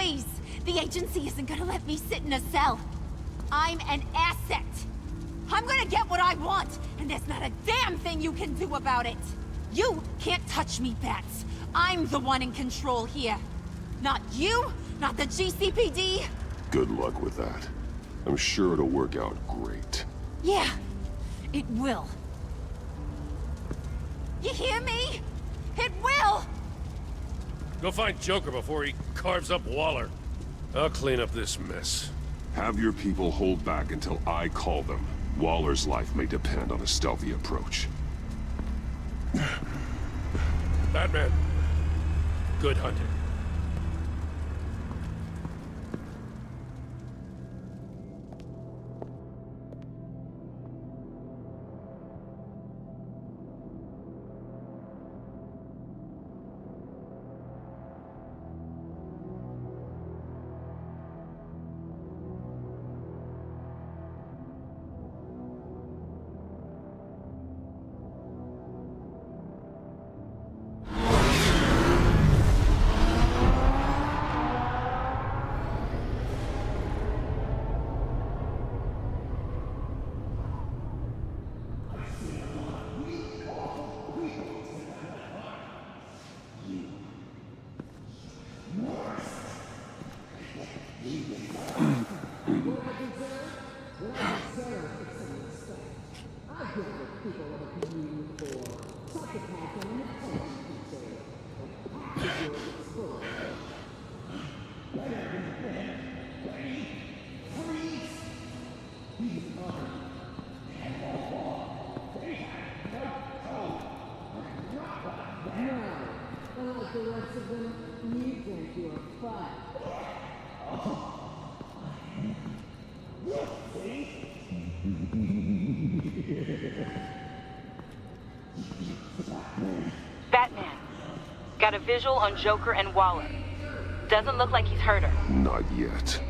Please! The agency isn't gonna let me sit in a cell. I'm an asset. I'm gonna get what I want, and there's not a damn thing you can do about it. You can't touch me, Bats. I'm the one in control here. Not you, not the GCPD. Good luck with that. I'm sure it'll work out great. Yeah, it will. You hear me? It will! Go find Joker before he carves up Waller. I'll clean up this mess. Have your people hold back until I call them. Waller's life may depend on a stealthy approach. Batman, good hunting. Batman, got a visual on Joker and Waller. Doesn't look like he's hurt her. Not yet.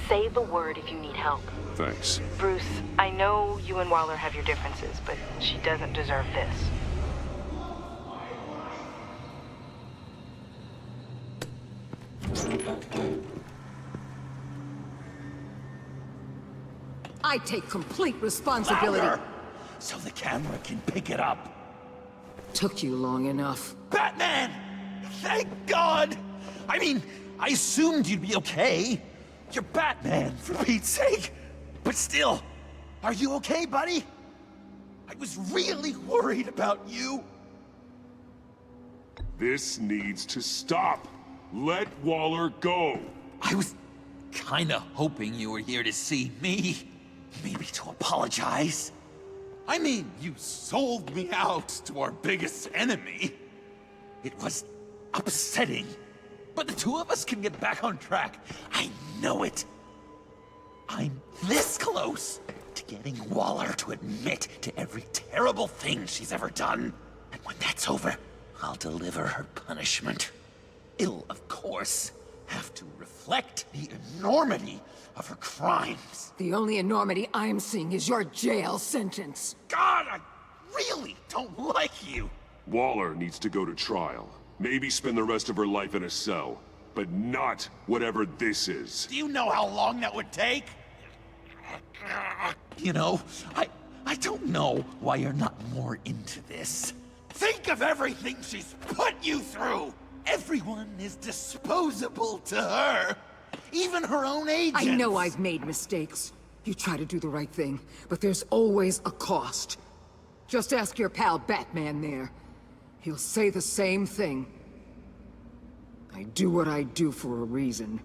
Say the word if you need help. Thanks. Bruce, I know you and Waller have your differences, but she doesn't deserve this. I take complete responsibility. Louder, so the camera can pick it up. Took you long enough. Batman! Thank God! I mean, I assumed you'd be okay. You're Batman, for Pete's sake. But still, are you okay, buddy? I was really worried about you. This needs to stop. Let Waller go. I was kinda hoping you were here to see me. Maybe to apologize. I mean, you sold me out to our biggest enemy. It was upsetting, but the two of us can get back on track. I know it. I'm this close to getting Waller to admit to every terrible thing she's ever done. And when that's over, I'll deliver her punishment. It'll, of course, have to reflect the enormity of her crimes. The only enormity I'm seeing is your jail sentence. God, I really don't like you. Waller needs to go to trial. Maybe spend the rest of her life in a cell. But not whatever this is. Do you know how long that would take? You know, I don't know why you're not more into this. Think of everything she's put you through! Everyone is disposable to her. Even her own agents. I know I've made mistakes. You try to do the right thing, but there's always a cost. Just ask your pal Batman there. He'll say the same thing. I do what I do for a reason.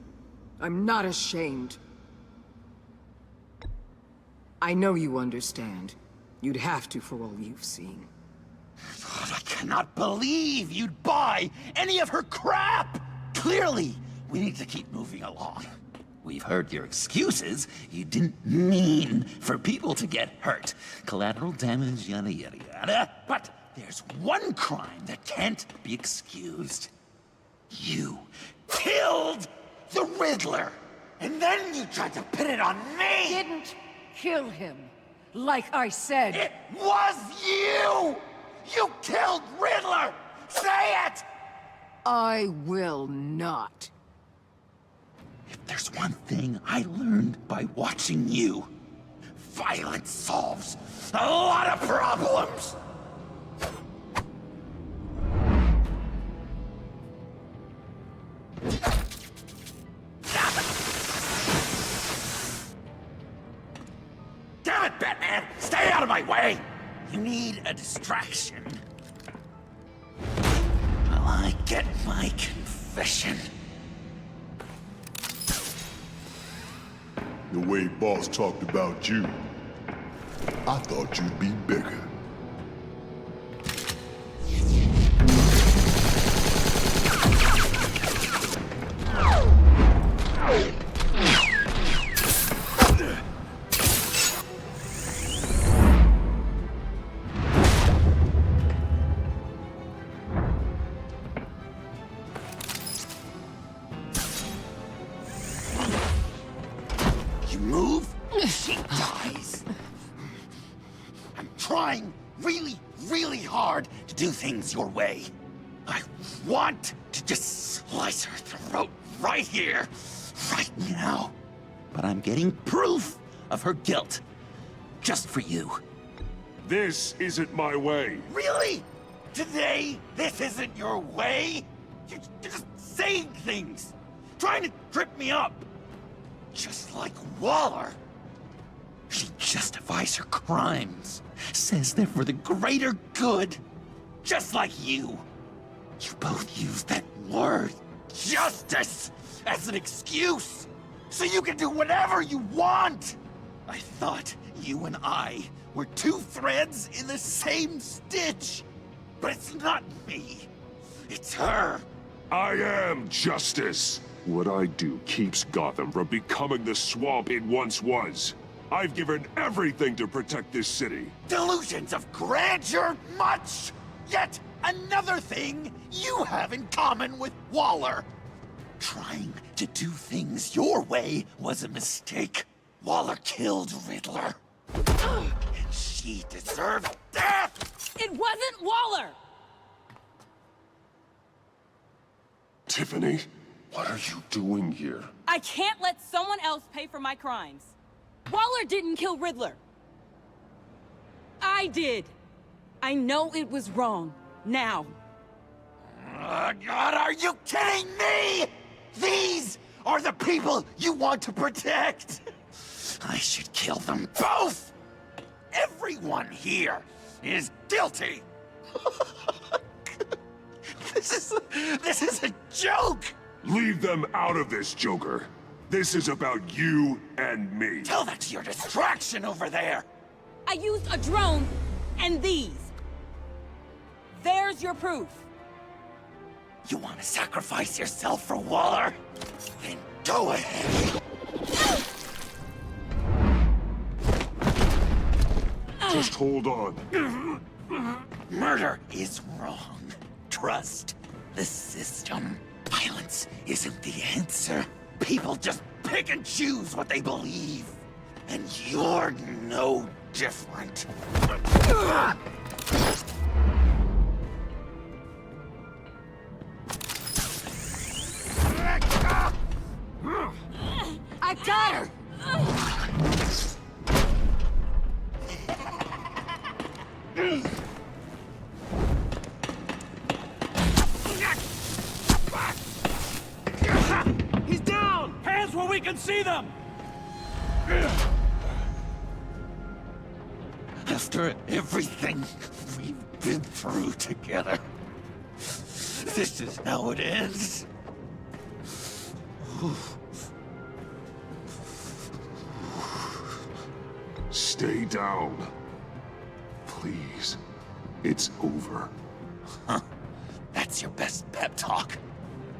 I'm not ashamed. I know you understand. You'd have to for all you've seen. God, I cannot believe you'd buy any of her crap! Clearly, we need to keep moving along. We've heard your excuses. You didn't mean for people to get hurt. Collateral damage, yada yada yada. But there's one crime that can't be excused. You killed the Riddler! And then you tried to pin it on me! Didn't kill him, like I said. It was you! You killed Riddler! Say it! I will not. If there's one thing I learned by watching you, violence solves a lot of problems! Damn it, Batman! Stay out of my way! You need a distraction. While I get my confession. The way Boss talked about you, I thought you'd be bigger. You move, she dies. I'm trying really, really hard to do things your way. I want to just slice her throat right here, right now. But I'm getting proof of her guilt, just for you. This isn't my way. Really? Today, this isn't your way? You're just saying things, trying to trip me up. Just like Waller. She justifies her crimes, says they're for the greater good, just like you. You both use that word, justice, as an excuse, so you can do whatever you want. I thought you and I were two threads in the same stitch, but it's not me, it's her. I am justice. What I do keeps Gotham from becoming the swamp it once was. I've given everything to protect this city. Delusions of grandeur much! Yet another thing you have in common with Waller. Trying to do things your way was a mistake. Waller killed Riddler. And she deserved death! It wasn't Waller! Tiffany, what are you doing here? I can't let someone else pay for my crimes. Waller didn't kill Riddler. I did. I know it was wrong. Now. God, are you kidding me? These are the people you want to protect. I should kill them both. Everyone here is guilty. This is a joke. Leave them out of this, Joker. This is about you and me. Tell that to your distraction over there. I used a drone and these. There's your proof. You want to sacrifice yourself for Waller? Then go ahead. Just hold on. Murder is wrong. Trust the system. Violence isn't the answer. People just pick and choose what they believe. And you're no different. I got her! He's down! Hands where we can see them! After everything we've been through together, this is how it ends. Stay down. Please. It's over. That's your best pep talk.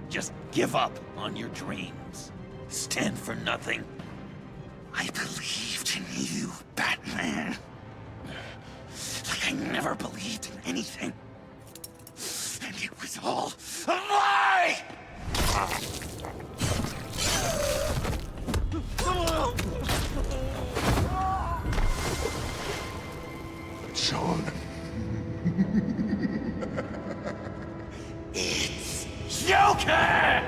Just give up on your dreams. Stand for nothing. I believed in you, Batman. Like I never believed in anything. And it was all a lie! John. It's Joker!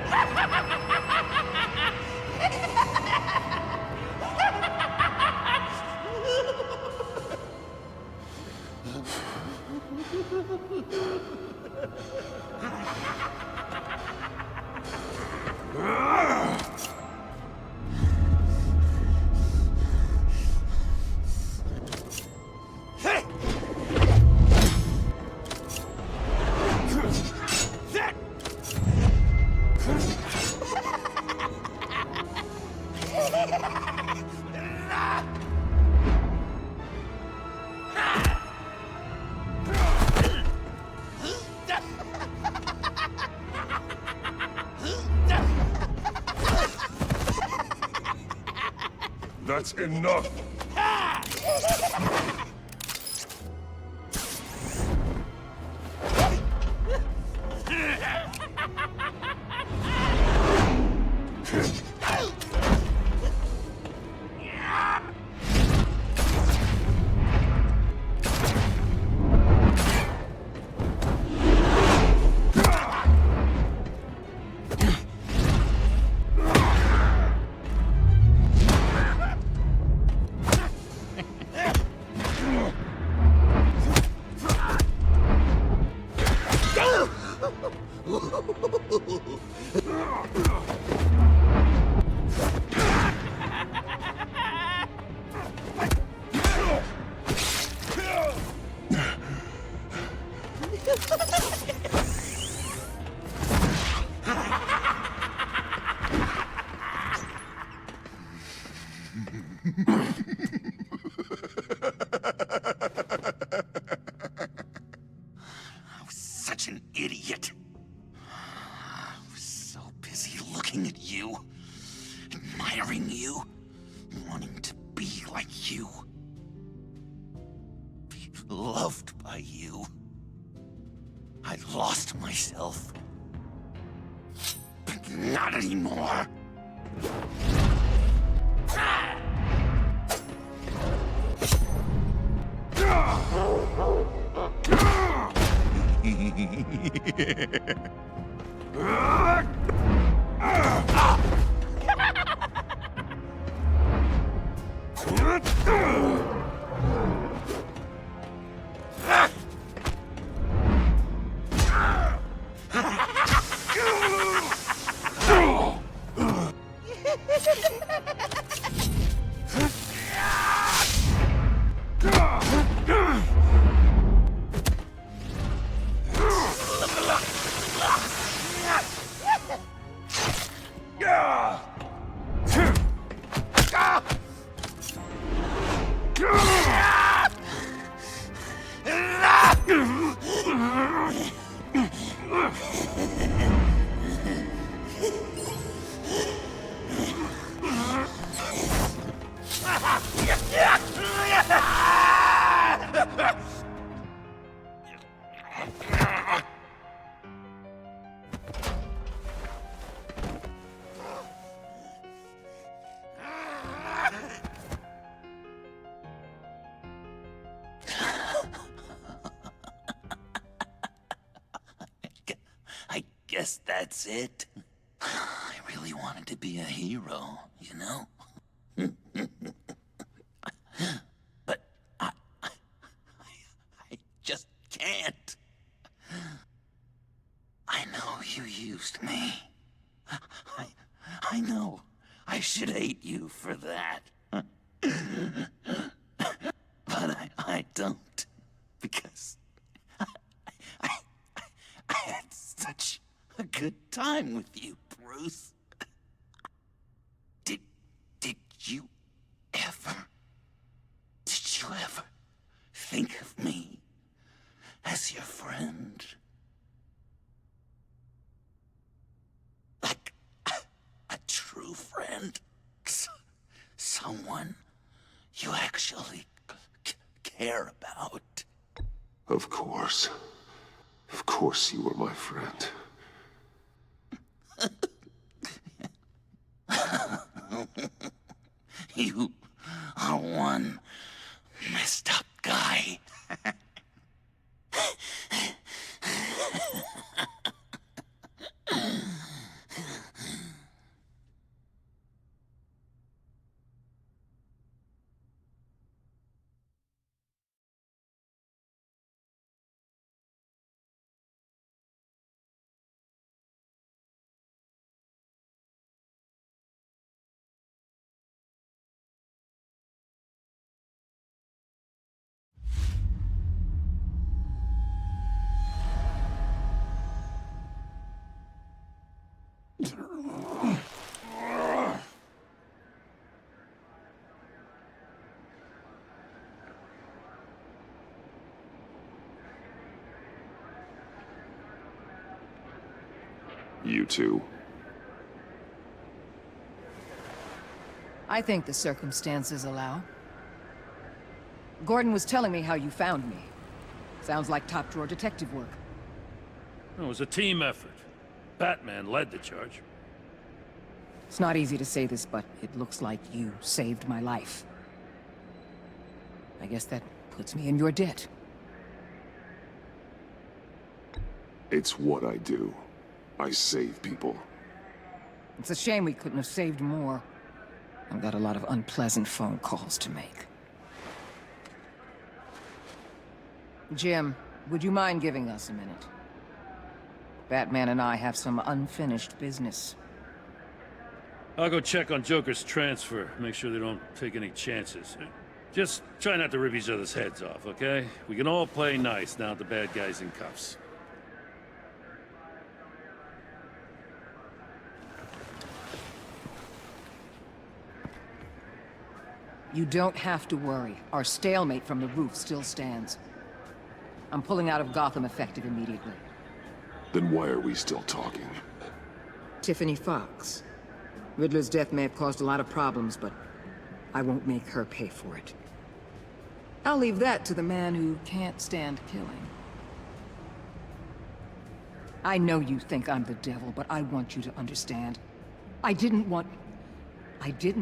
That's enough! Such an idiot. I was so busy looking at you, admiring you, wanting to be like you, be loved by you. I lost myself. But not anymore. I guess that's it. I really wanted to be a hero, you know? But I just can't. I know you used me. I know I should hate you for that. But I don't. Because I had such a good time with you, Bruce. Did you ever think of me as your friend? Like a true friend? Someone you actually care about? Of course. Of course you were my friend. You are one messed up guy. You two. I think the circumstances allow. Gordon was telling me how you found me. Sounds like top-drawer detective work. It was a team effort. Batman led the charge. It's not easy to say this, but it looks like you saved my life. I guess that puts me in your debt. It's what I do. I save people. It's a shame we couldn't have saved more. I've got a lot of unpleasant phone calls to make. Jim, would you mind giving us a minute? Batman and I have some unfinished business. I'll go check on Joker's transfer, make sure they don't take any chances. Just try not to rip each other's heads off, okay? We can all play nice now that the bad guy's in cuffs. You don't have to worry. Our stalemate from the roof still stands. I'm pulling out of Gotham effective immediately. Then why are we still talking? Tiffany Fox. Riddler's death may have caused a lot of problems, but I won't make her pay for it. I'll leave that to the man who can't stand killing. I know you think I'm the devil, but I want you to understand. I didn't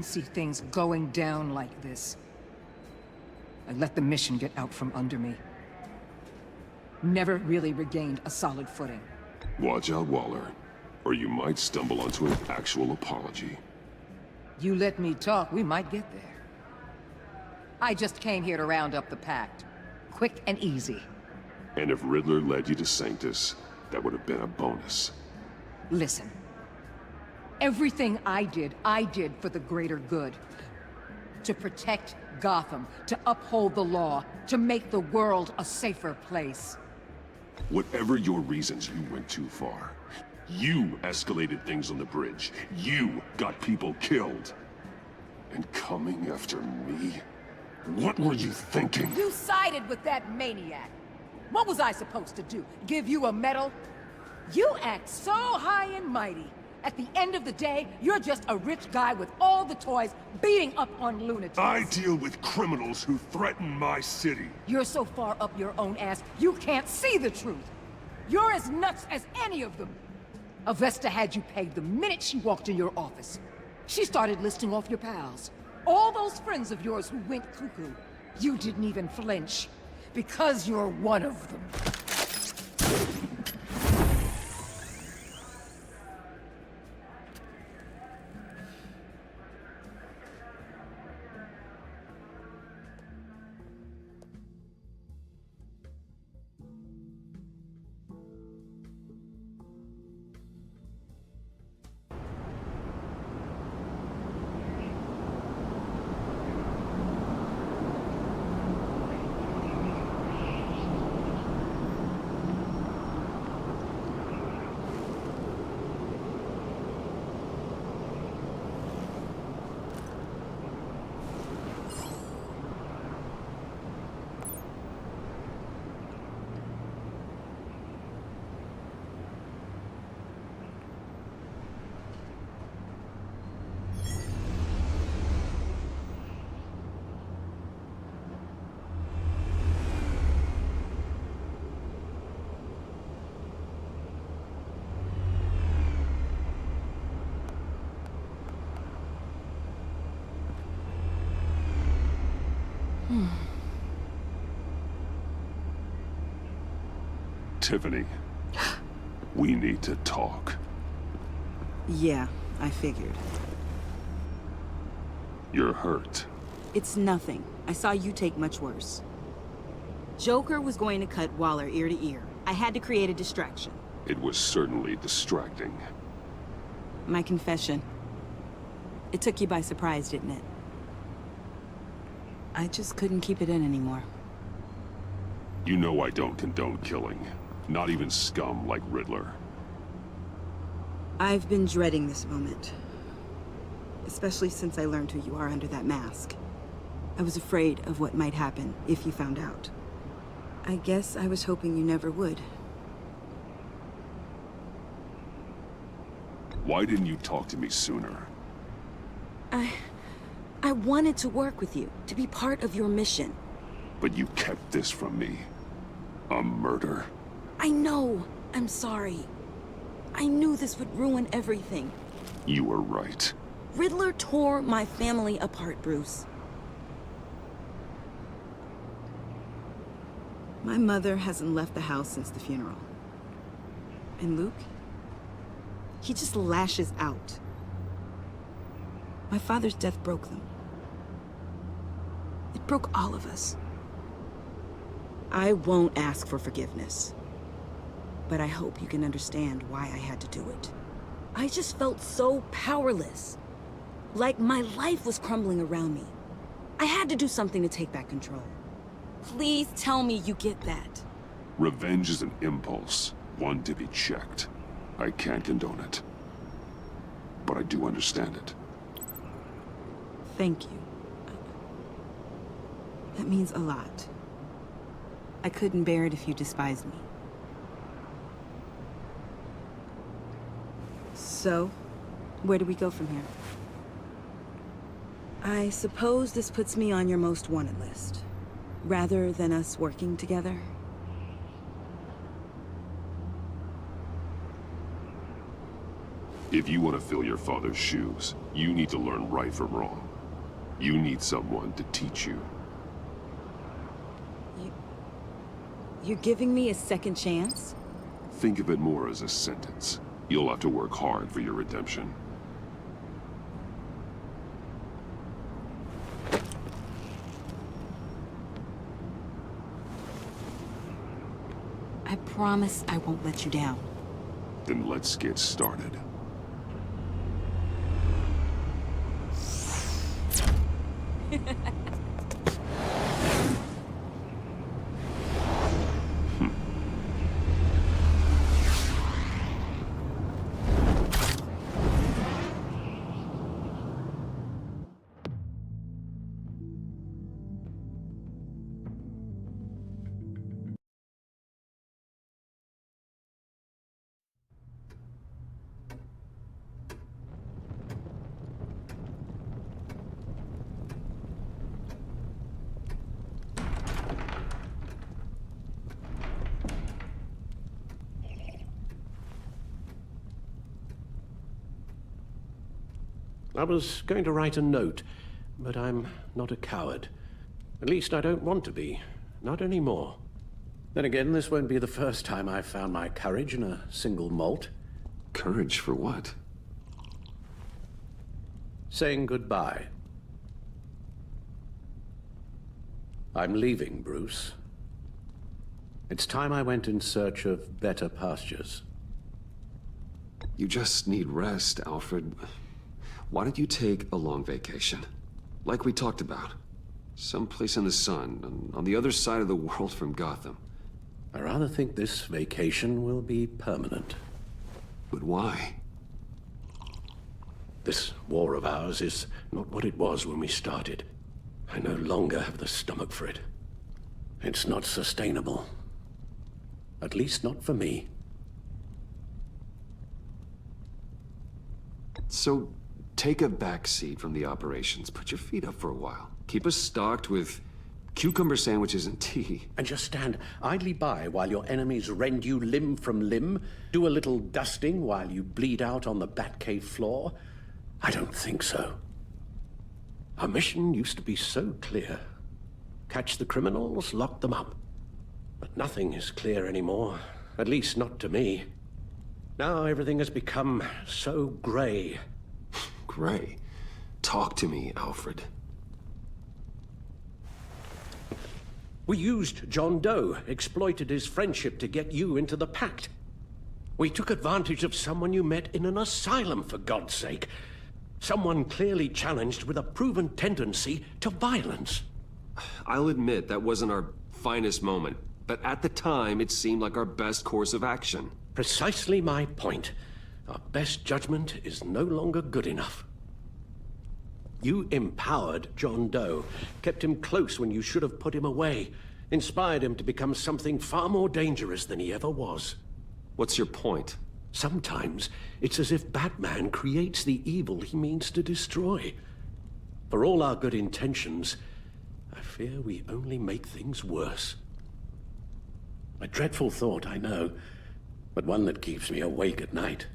see things going down like this. I let the mission get out from under me. Never really regained a solid footing. Watch out, Waller, or you might stumble onto an actual apology. You let me talk, we might get there. I just came here to round up the pact. Quick and easy. And if Riddler led you to Sanctus, that would have been a bonus. Listen. Everything I did for the greater good. To protect Gotham, to uphold the law, to make the world a safer place. Whatever your reasons, you went too far. You escalated things on the bridge. You got people killed. And coming after me? What were you thinking? You sided with that maniac. What was I supposed to do? Give you a medal? You act so high and mighty. At the end of the day, you're just a rich guy with all the toys beating up on lunatics. I deal with criminals who threaten my city. You're so far up your own ass, you can't see the truth. You're as nuts as any of them. Avesta had you pegged the minute she walked in your office. She started listing off your pals. All those friends of yours who went cuckoo. You didn't even flinch. Because you're one of them. Tiffany, we need to talk. Yeah, I figured. You're hurt. It's nothing. I saw you take much worse. Joker was going to cut Waller ear to ear. I had to create a distraction. It was certainly distracting. My confession. It took you by surprise, didn't it? I just couldn't keep it in anymore. You know I don't condone killing. Not even scum like Riddler. I've been dreading this moment. Especially since I learned who you are under that mask. I was afraid of what might happen if you found out. I guess I was hoping you never would. Why didn't you talk to me sooner? I wanted to work with you, to be part of your mission. But you kept this from me. A murder. I know. I'm sorry. I knew this would ruin everything. You were right. Riddler tore my family apart, Bruce. My mother hasn't left the house since the funeral. And Luke? He just lashes out. My father's death broke them. It broke all of us. I won't ask for forgiveness. But I hope you can understand why I had to do it. I just felt so powerless. Like my life was crumbling around me. I had to do something to take back control. Please tell me you get that. Revenge is an impulse, one to be checked. I can't condone it. But I do understand it. Thank you. That means a lot. I couldn't bear it if you despised me. So, where do we go from here? I suppose this puts me on your most wanted list, rather than us working together. If you want to fill your father's shoes, you need to learn right from wrong. You need someone to teach you. You're giving me a second chance? Think of it more as a sentence. You'll have to work hard for your redemption. I promise I won't let you down. Then let's get started. I was going to write a note, but I'm not a coward. At least I don't want to be. Not anymore. Then again, this won't be the first time I've found my courage in a single malt. Courage for what? Saying goodbye. I'm leaving, Bruce. It's time I went in search of better pastures. You just need rest, Alfred. Why don't you take a long vacation? Like we talked about. Someplace in the sun, on the other side of the world from Gotham. I rather think this vacation will be permanent. But why? This war of ours is not what it was when we started. I no longer have the stomach for it. It's not sustainable. At least not for me. So, take a back seat from the operations. Put your feet up for a while. Keep us stocked with cucumber sandwiches and tea. And just stand idly by while your enemies rend you limb from limb? Do a little dusting while you bleed out on the Batcave floor? I don't think so. Our mission used to be so clear. Catch the criminals, lock them up. But nothing is clear anymore. At least not to me. Now everything has become so gray. Gray? Talk to me, Alfred. We used John Doe, exploited his friendship to get you into the pact. We took advantage of someone you met in an asylum, for God's sake. Someone clearly challenged with a proven tendency to violence. I'll admit that wasn't our finest moment, but at the time it seemed like our best course of action. Precisely my point. Our best judgment is no longer good enough. You empowered John Doe, kept him close when you should have put him away, inspired him to become something far more dangerous than he ever was. What's your point? Sometimes it's as if Batman creates the evil he means to destroy. For all our good intentions, I fear we only make things worse. A dreadful thought, I know, but one that keeps me awake at night.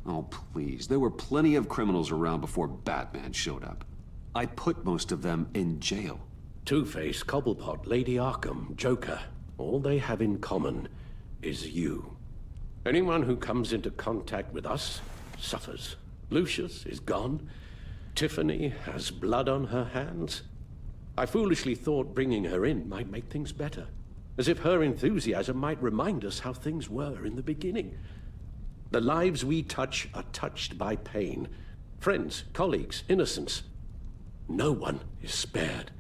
Oh, please. There were plenty of criminals around before Batman showed up. I put most of them in jail. Two-Face, Cobblepot, Lady Arkham, Joker, all they have in common is you. Anyone who comes into contact with us suffers. Lucius is gone. Tiffany has blood on her hands. I foolishly thought bringing her in might make things better. As if her enthusiasm might remind us how things were in the beginning. The lives we touch are touched by pain. Friends, colleagues, innocents. No one is spared.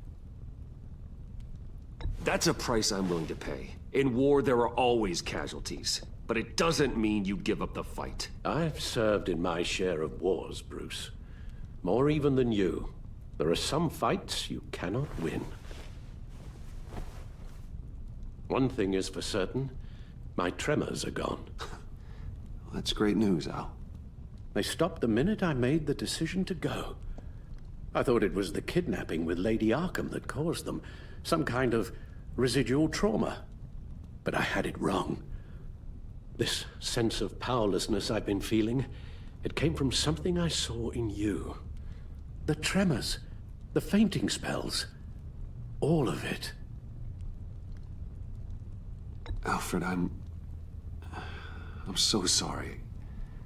That's a price I'm willing to pay. In war, there are always casualties. But it doesn't mean you give up the fight. I've served in my share of wars, Bruce. More even than you. There are some fights you cannot win. One thing is for certain, my tremors are gone. That's great news, Al. They stopped the minute I made the decision to go. I thought it was the kidnapping with Lady Arkham that caused them. Some kind of residual trauma. But I had it wrong. This sense of powerlessness I've been feeling, it came from something I saw in you. The tremors, the fainting spells, all of it. Alfred, I'm so sorry.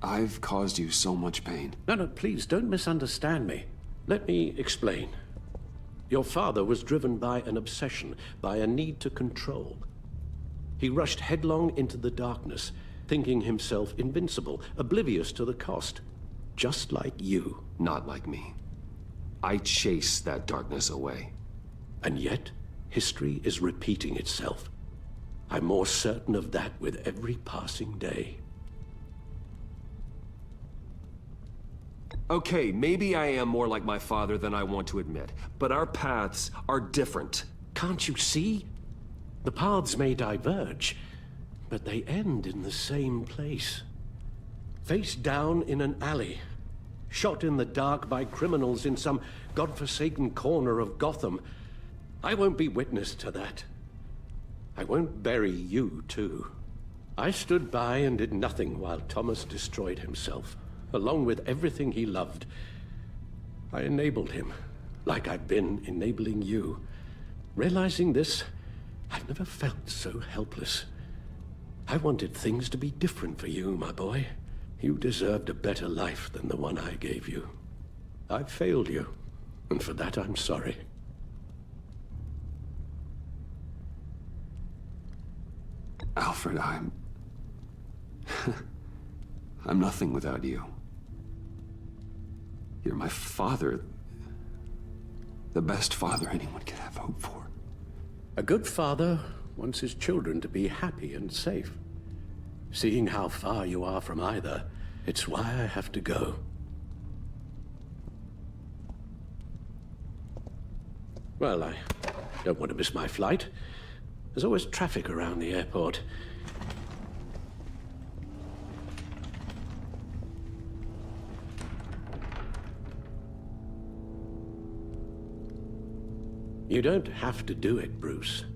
I've caused you so much pain. No, please, don't misunderstand me. Let me explain. Your father was driven by an obsession, by a need to control. He rushed headlong into the darkness, thinking himself invincible, oblivious to the cost. Just like you. Not like me. I chased that darkness away. And yet, history is repeating itself. I'm more certain of that with every passing day. Okay, maybe I am more like my father than I want to admit, but our paths are different. Can't you see? The paths may diverge, but they end in the same place. Face down in an alley, shot in the dark by criminals in some godforsaken corner of Gotham. I won't be witness to that. I won't bury you, too. I stood by and did nothing while Thomas destroyed himself, along with everything he loved. I enabled him, like I've been enabling you. Realizing this, I've never felt so helpless. I wanted things to be different for you, my boy. You deserved a better life than the one I gave you. I failed you, and for that I'm sorry. Alfred, I'm nothing without you. You're my father. The best father anyone could have hope for. A good father wants his children to be happy and safe. Seeing how far you are from either, it's why I have to go. Well, I don't want to miss my flight. There's always traffic around the airport. You don't have to do it, Bruce.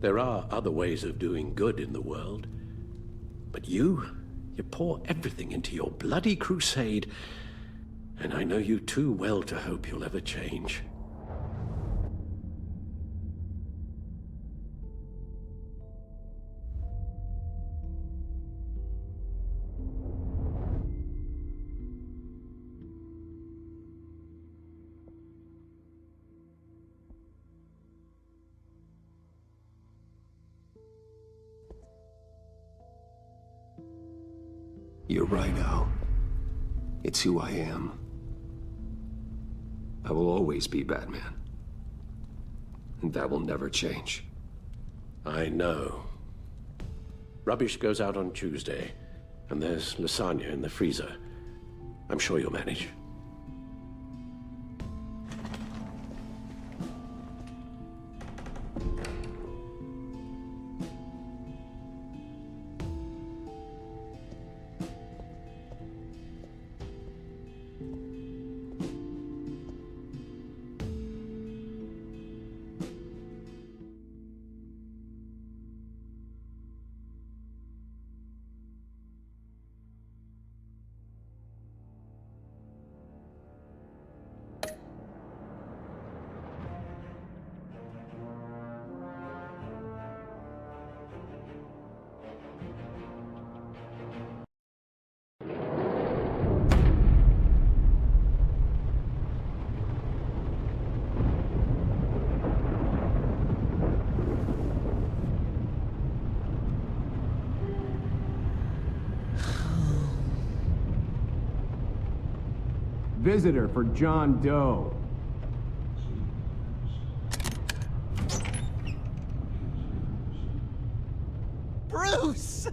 There are other ways of doing good in the world. But you pour everything into your bloody crusade, and I know you too well to hope you'll ever change. You're right, Al. It's who I am. I will always be Batman. And that will never change. I know. Rubbish goes out on Tuesday, and there's lasagna in the freezer. I'm sure you'll manage. Visitor for John Doe. Bruce!